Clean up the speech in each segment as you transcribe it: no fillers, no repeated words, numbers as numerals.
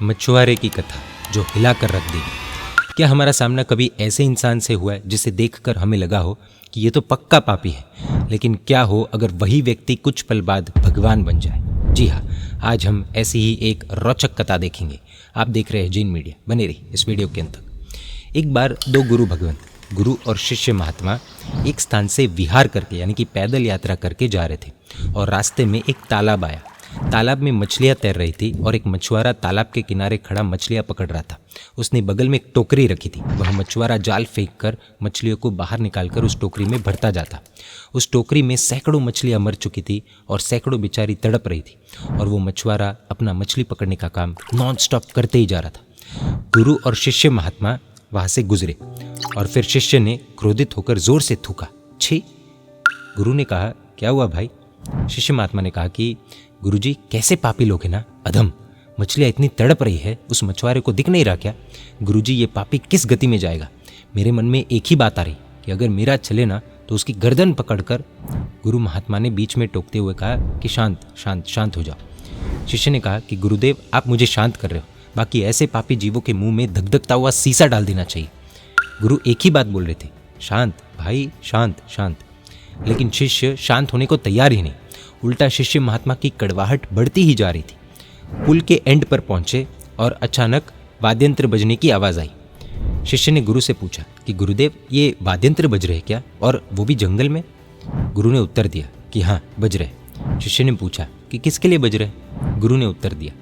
मछुआरे की कथा जो हिला कर रख देगी। क्या हमारा सामना कभी ऐसे इंसान से हुआ है जिसे देखकर हमें लगा हो कि ये तो पक्का पापी है, लेकिन क्या हो अगर वही व्यक्ति कुछ पल बाद भगवान बन जाए? जी हाँ, आज हम ऐसी ही एक रोचक कथा देखेंगे। आप देख रहे हैं जैन मीडिया, बने रहिए इस वीडियो के अंत तक। एक बार दो गुरु भगवंत, गुरु और शिष्य महात्मा एक स्थान से विहार करके यानी कि पैदल यात्रा करके जा रहे थे और रास्ते में एक तालाब आया। तालाब में मछलियाँ तैर रही थी और एक मछुआरा तालाब के किनारे खड़ा मछलियाँ पकड़ रहा था। उसने बगल में एक टोकरी रखी थी। वह मछुआरा जाल फेंककर मछलियों को बाहर निकालकर उस टोकरी में भरता जाता। उस टोकरी में सैकड़ों मछलियाँ मर चुकी थी और सैकड़ों बेचारी तड़प रही थी और वो मछुआरा अपना मछली पकड़ने का काम नॉन स्टॉप करते ही जा रहा था। गुरु और शिष्य महात्मा वहाँ से गुजरे और फिर शिष्य ने क्रोधित होकर जोर से थूका, छी। गुरु ने कहा, क्या हुआ भाई? शिष्य महात्मा ने कहा कि गुरुजी, कैसे पापी लोग हैं ना, अधम। मछलियाँ इतनी तड़प रही है, उस मछुआरे को दिख नहीं रहा क्या? गुरुजी, ये पापी किस गति में जाएगा? मेरे मन में एक ही बात आ रही कि अगर मेरा चले ना तो उसकी गर्दन पकड़कर। गुरु महात्मा ने बीच में टोकते हुए कहा कि शांत शांत शांत हो जाओ। शिष्य ने कहा कि गुरुदेव, आप मुझे शांत कर रहे हो, बाकी ऐसे पापी जीवों के मुंह में धकधकता हुआ सीसा डाल देना चाहिए। गुरु एक ही बात बोल रहे थे, शांत भाई, शांत शांत। लेकिन शिष्य शांत होने को तैयार ही नहीं। उल्टा शिष्य महात्मा की कड़वाहट बढ़ती ही जा रही थी। पुल के एंड पर पहुंचे और अचानक वाद्यंत्र बजने की आवाज़ आई। शिष्य ने गुरु से पूछा कि गुरुदेव, ये वाद्यंत्र बज रहे क्या, और वो भी जंगल में? गुरु ने उत्तर दिया कि हाँ, बज रहे। शिष्य ने पूछा कि किसके लिए बज रहे? गुरु ने उत्तर दिया,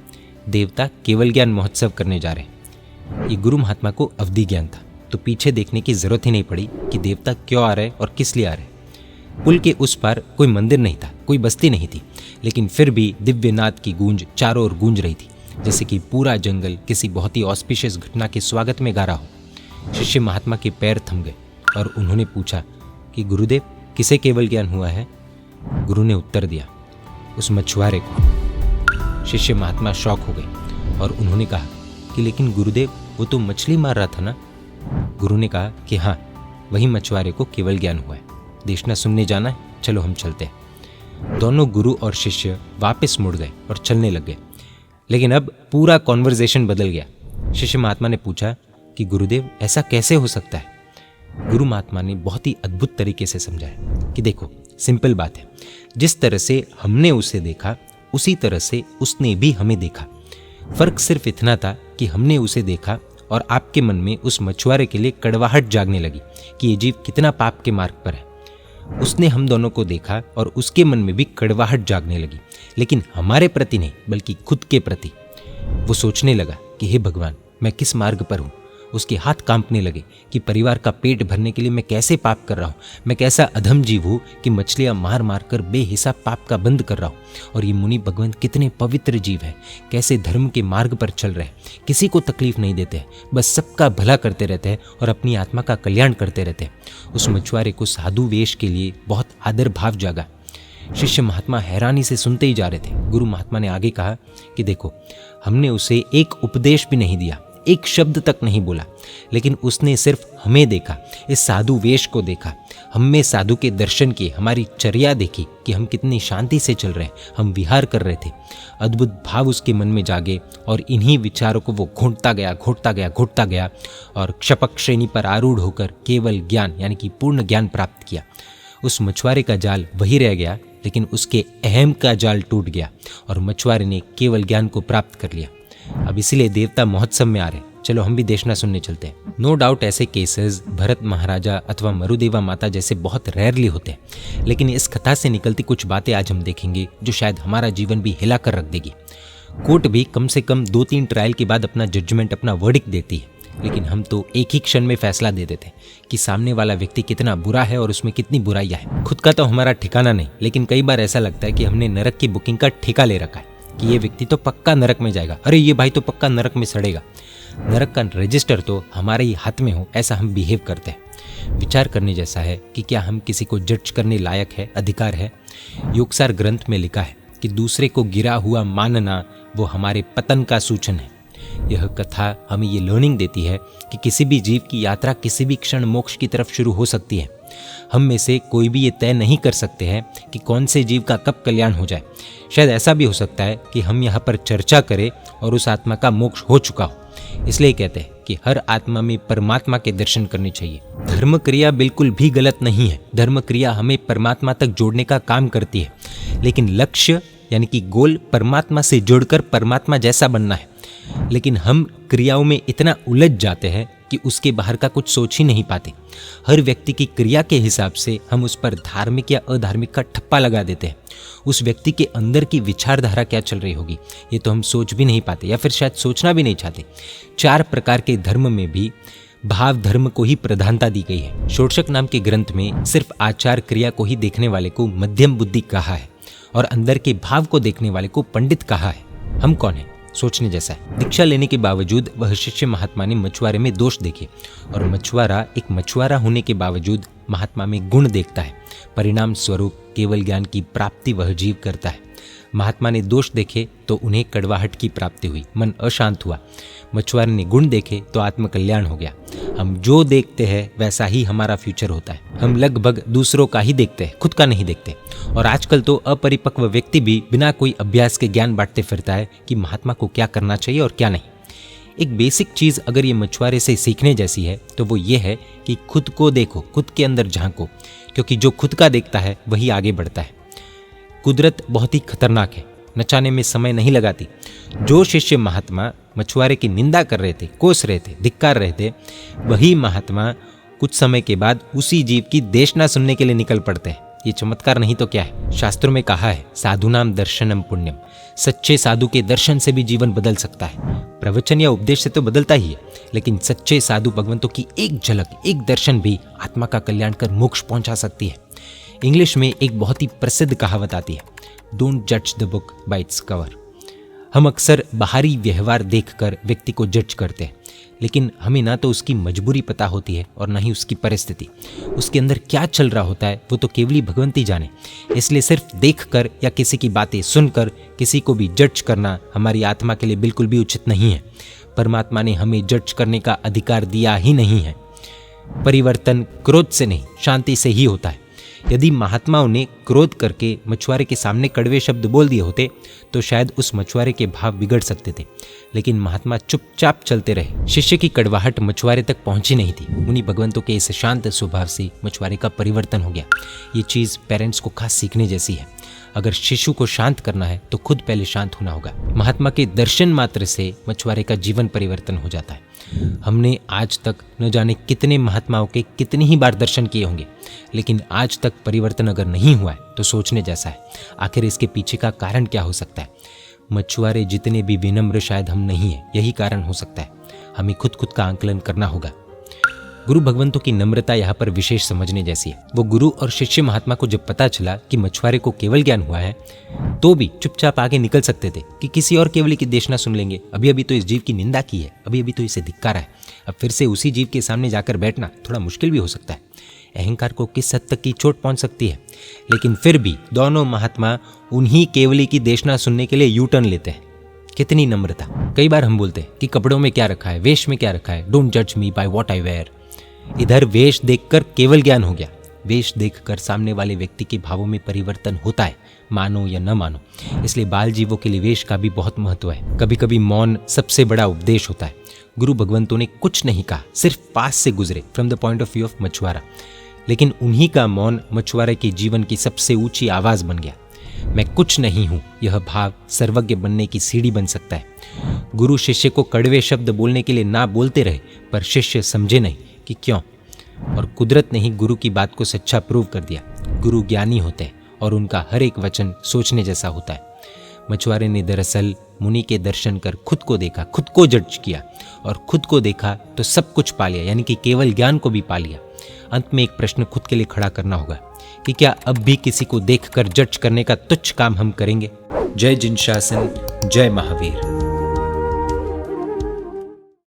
देवता केवल ज्ञान महोत्सव करने जा रहे। ये गुरु महात्मा को अवधि ज्ञान था, तो पीछे देखने की जरूरत ही नहीं पड़ी कि देवता क्यों आ रहे और किस लिए आ रहे। पुल के उस पार कोई मंदिर नहीं था, कोई बस्ती नहीं थी, लेकिन फिर भी दिव्य नाद की गूंज चारों ओर गूंज रही थी, जैसे कि पूरा जंगल किसी बहुत ही ऑस्पिशियस घटना के स्वागत में गा रहा हो। शिष्य महात्मा के पैर थम गए और उन्होंने पूछा कि गुरुदेव, किसे केवल ज्ञान हुआ है? गुरु ने उत्तर दिया, उस मछुआरे को। शिष्य महात्मा शॉक हो गए और उन्होंने कहा कि लेकिन गुरुदेव, वो तो मछली मार रहा था ना? गुरु ने कहा कि हाँ, वही मछुआरे को केवल ज्ञान हुआ है। देशना सुनने जाना है, चलो हम चलते हैं। दोनों गुरु और शिष्य वापस मुड़ गए और चलने लग गए। लेकिन अब पूरा कॉन्वर्जेशन बदल गया। शिष्य महात्मा ने पूछा कि गुरुदेव, ऐसा कैसे हो सकता है? गुरु महात्मा ने बहुत ही अद्भुत तरीके से समझाया कि देखो, सिंपल बात है, जिस तरह से हमने उसे देखा उसी तरह से उसने भी हमें देखा। फर्क सिर्फ इतना था कि हमने उसे देखा और आपके मन में उस मछुआरे के लिए कड़वाहट जागने लगी कि ये जीव कितना पाप के मार्ग पर है। उसने हम दोनों को देखा और उसके मन में भी कड़वाहट जागने लगी, लेकिन हमारे प्रति नहीं बल्कि खुद के प्रति। वो सोचने लगा कि हे भगवान, मैं किस मार्ग पर हूँ। उसके हाथ कांपने लगे कि परिवार का पेट भरने के लिए मैं कैसे पाप कर रहा हूँ। मैं कैसा अधम जीव हूँ कि मछलियाँ मार मार कर बेहिसाब पाप का बंद कर रहा हूँ। और ये मुनि भगवंत कितने पवित्र जीव हैं, कैसे धर्म के मार्ग पर चल रहे हैं, किसी को तकलीफ नहीं देते हैं, बस सबका भला करते रहते हैं और अपनी आत्मा का कल्याण करते रहते हैं। उस मछुआरे को साधु वेश के लिए बहुत आदर भाव जागा। शिष्य महात्मा हैरानी से सुनते ही जा रहे थे। गुरु महात्मा ने आगे कहा कि देखो, हमने उसे एक उपदेश भी नहीं दिया, एक शब्द तक नहीं बोला, लेकिन उसने सिर्फ हमें देखा, इस साधु वेश को देखा, हम में साधु के दर्शन किए, हमारी चर्या देखी कि हम कितनी शांति से चल रहे हैं, हम विहार कर रहे थे। अद्भुत भाव उसके मन में जागे और इन्हीं विचारों को वो घोटता गया और क्षपक श्रेणी पर आरूढ़ होकर केवल ज्ञान यानी कि पूर्ण ज्ञान प्राप्त किया। उस मछुआरे का जाल वही रह गया, लेकिन उसके अहम का जाल टूट गया और मछुआरे ने केवल ज्ञान को प्राप्त कर लिया। अब इसीलिए देवता महोत्सव में आ रहे हैं, चलो हम भी देशना सुनने चलते हैं। नो डाउट ऐसे केसेस भरत महाराजा अथवा मरुदेवा माता जैसे बहुत रेयरली होते हैं, लेकिन इस कथा से निकलती कुछ बातें आज हम देखेंगे जो शायद हमारा जीवन भी हिला कर रख देगी। कोर्ट भी कम से कम 2-3 ट्रायल के बाद अपना जजमेंट, अपना वर्डिक्ट देती है, लेकिन हम तो एक ही क्षण में फैसला दे देते हैं कि सामने वाला व्यक्ति कितना बुरा है और उसमें कितनी बुराइयां हैं। खुद का तो हमारा ठिकाना नहीं, लेकिन कई बार ऐसा लगता है कि हमने नरक की बुकिंग का ठेका ले रखा है कि ये व्यक्ति तो पक्का नरक में जाएगा, अरे ये भाई तो पक्का नरक में सड़ेगा। नरक का रजिस्टर तो हमारे ही हाथ में हो, ऐसा हम बिहेव करते हैं। विचार करने जैसा है कि क्या हम किसी को जज करने लायक है, अधिकार है? योगसार ग्रंथ में लिखा है कि दूसरे को गिरा हुआ मानना वो हमारे पतन का सूचन है। यह कथा हमें ये लर्निंग देती है कि किसी भी जीव की यात्रा किसी भी क्षण मोक्ष की तरफ शुरू हो सकती है, हम में से कोई भी ये तय नहीं कर सकते हैं कि कौन से जीव का कब कल्याण हो जाए। शायद ऐसा भी हो सकता है कि हम यहाँ पर चर्चा करें और उस आत्मा का मोक्ष हो चुका हो। इसलिए कहते हैं कि हर आत्मा में परमात्मा के दर्शन करने चाहिए। धर्म क्रिया बिल्कुल भी गलत नहीं है। धर्म क्रिया हमें परमात्मा तक जोड़ने का काम करती है, लेकिन लक्ष्य यानी कि गोल परमात्मा से जुड़कर परमात्मा जैसा बनना है। लेकिन हम क्रियाओं में इतना उलझ जाते हैं कि उसके बाहर का कुछ सोच ही नहीं पाते। हर व्यक्ति की क्रिया के हिसाब से हम उस पर धार्मिक या अधार्मिक का ठप्पा लगा देते हैं। उस व्यक्ति के अंदर की विचारधारा क्या चल रही होगी ये तो हम सोच भी नहीं पाते, या फिर शायद सोचना भी नहीं चाहते। 4 प्रकार के धर्म में भी भाव धर्म को ही प्रधानता दी गई है। षोडशक नाम के ग्रंथ में सिर्फ आचार क्रिया को ही देखने वाले को मध्यम बुद्धि कहा है और अंदर के भाव को देखने वाले को पंडित कहा है। हम कौन है? सोचने जैसा है। दीक्षा लेने के बावजूद वह शिष्य महात्मा ने मछुआरे में दोष देखे, और मछुआरा एक मछुआरा होने के बावजूद महात्मा में गुण देखता है। परिणाम स्वरूप केवल ज्ञान की प्राप्ति वह जीव करता है। महात्मा ने दोष देखे तो उन्हें कड़वाहट की प्राप्ति हुई, मन अशांत हुआ। मछुआरे ने गुण देखे तो आत्मकल्याण हो गया। हम जो देखते हैं वैसा ही हमारा फ्यूचर होता है। हम लगभग दूसरों का ही देखते हैं, खुद का नहीं देखते। और आजकल तो अपरिपक्व व्यक्ति भी बिना कोई अभ्यास के ज्ञान बांटते फिरता है कि महात्मा को क्या करना चाहिए और क्या नहीं। एक बेसिक चीज अगर ये मछुआरे से सीखने जैसी है तो वो ये है कि खुद को देखो, खुद के अंदर झांको, क्योंकि जो खुद का देखता है वही आगे बढ़ता है। कुदरत बहुत ही खतरनाक है, नचाने में समय नहीं लगाती। जो शिष्य महात्मा मछुआरे की निंदा कर रहे थे, कोस रहे थे, धिक्कार रहे थे, वही महात्मा कुछ समय के बाद उसी जीव की देशना सुनने के लिए निकल पड़ते हैं। ये चमत्कार नहीं तो क्या है? शास्त्रों में कहा है साधुनाम दर्शनम पुण्यम। सच्चे साधु के दर्शन से भी जीवन बदल सकता है। प्रवचन या उपदेश से तो बदलता ही है, लेकिन सच्चे साधु भगवंतों की एक झलक, एक दर्शन भी आत्मा का कल्याण कर मोक्ष पहुंचा सकती है। इंग्लिश में एक बहुत ही प्रसिद्ध कहावत आती है, डोंट जज the book by its cover. हम अक्सर बाहरी व्यवहार देखकर व्यक्ति को जज करते हैं, लेकिन हमें ना तो उसकी मजबूरी पता होती है और ना ही उसकी परिस्थिति। उसके अंदर क्या चल रहा होता है वो तो केवल ही भगवंत ही जाने। इसलिए सिर्फ देखकर या किसी की बातें सुनकर किसी को भी जज करना हमारी आत्मा के लिए बिल्कुल भी उचित नहीं है। परमात्मा ने हमें जज करने का अधिकार दिया ही नहीं है। परिवर्तन क्रोध से नहीं, शांति से ही होता है। यदि महात्माओं ने क्रोध करके मछुआरे के सामने कड़वे शब्द बोल दिए होते तो शायद उस मछुआरे के भाव बिगड़ सकते थे, लेकिन महात्मा चुपचाप चलते रहे। शिष्य की कड़वाहट मछुआरे तक पहुंची नहीं थी। उन्हीं भगवंतों के इस शांत स्वभाव से मछुआरे का परिवर्तन हो गया। ये चीज़ पेरेंट्स को खास सीखने जैसी है। अगर शिशु को शांत करना है तो खुद पहले शांत होना होगा। महात्मा के दर्शन मात्र से मछुआरे का जीवन परिवर्तन हो जाता है। हमने आज तक न जाने कितने महात्माओं के कितनी ही बार दर्शन किए होंगे, लेकिन आज तक परिवर्तन अगर नहीं हुआ है तो सोचने जैसा है। आखिर इसके पीछे का कारण क्या हो सकता है? मछुआरे जितने भी विनम्र शायद हम नहीं है, यही कारण हो सकता है। हमें खुद का आंकलन करना होगा। गुरु भगवंतों की नम्रता यहाँ पर विशेष समझने जैसी है। वो गुरु और शिष्य महात्मा को जब पता चला कि मछुआरे को केवल ज्ञान हुआ है तो भी चुपचाप आगे निकल सकते थे कि किसी और केवली की देशना सुन लेंगे। अभी अभी तो इस जीव की निंदा की है, अभी अभी तो इसे धिक्कारा है। अब फिर से उसी जीव के सामने जाकर बैठना थोड़ा मुश्किल भी हो सकता है। अहंकार को किस हद तक की चोट पहुंच सकती है। लेकिन फिर भी दोनों महात्मा उन्हीं केवली की देशना सुनने के लिए यू टर्न लेते हैं। कितनी नम्रता। कई बार हम बोलते हैं कि कपड़ों में क्या रखा है, वेश में क्या रखा है, डोंट जज मी बाय व्हाट आई वेयर। इधर वेश देखकर केवल ज्ञान हो गया। वेश देखकर सामने वाले व्यक्ति के भावों में परिवर्तन होता है, मानो या न मानो। इसलिए बाल जीवों के लिए वेश का भी बहुत महत्व है। कभी कभी मौन सबसे बड़ा उपदेश होता है। गुरु भगवंतों ने कुछ नहीं कहा, सिर्फ पास से गुजरे from the point of view of मछुआरा, लेकिन उन्हीं का मौन मछुआरे के जीवन की सबसे ऊंची आवाज बन गया। मैं कुछ नहीं हूं, यह भाव सर्वज्ञ बनने की सीढ़ी बन सकता है। गुरु शिष्य को कड़वे शब्द बोलने के लिए ना बोलते रहे, पर शिष्य समझे नहीं कि क्यों। और कुदरत ने ही गुरु की बात को सच्चा प्रूव कर दिया। गुरु ज्ञानी होते हैं और उनका हर एक वचन सोचने जैसा होता है। मछुआरे ने दरअसल मुनि के दर्शन कर खुद को देखा, खुद को जज किया, और खुद को देखा तो सब कुछ पा लिया, यानी कि केवल ज्ञान को भी पा लिया। अंत में एक प्रश्न खुद के लिए खड़ा करना होगा कि क्या अब भी किसी को देखकर जज करने का तुच्छ काम हम करेंगे? जय जिनशासन, जय महावीर।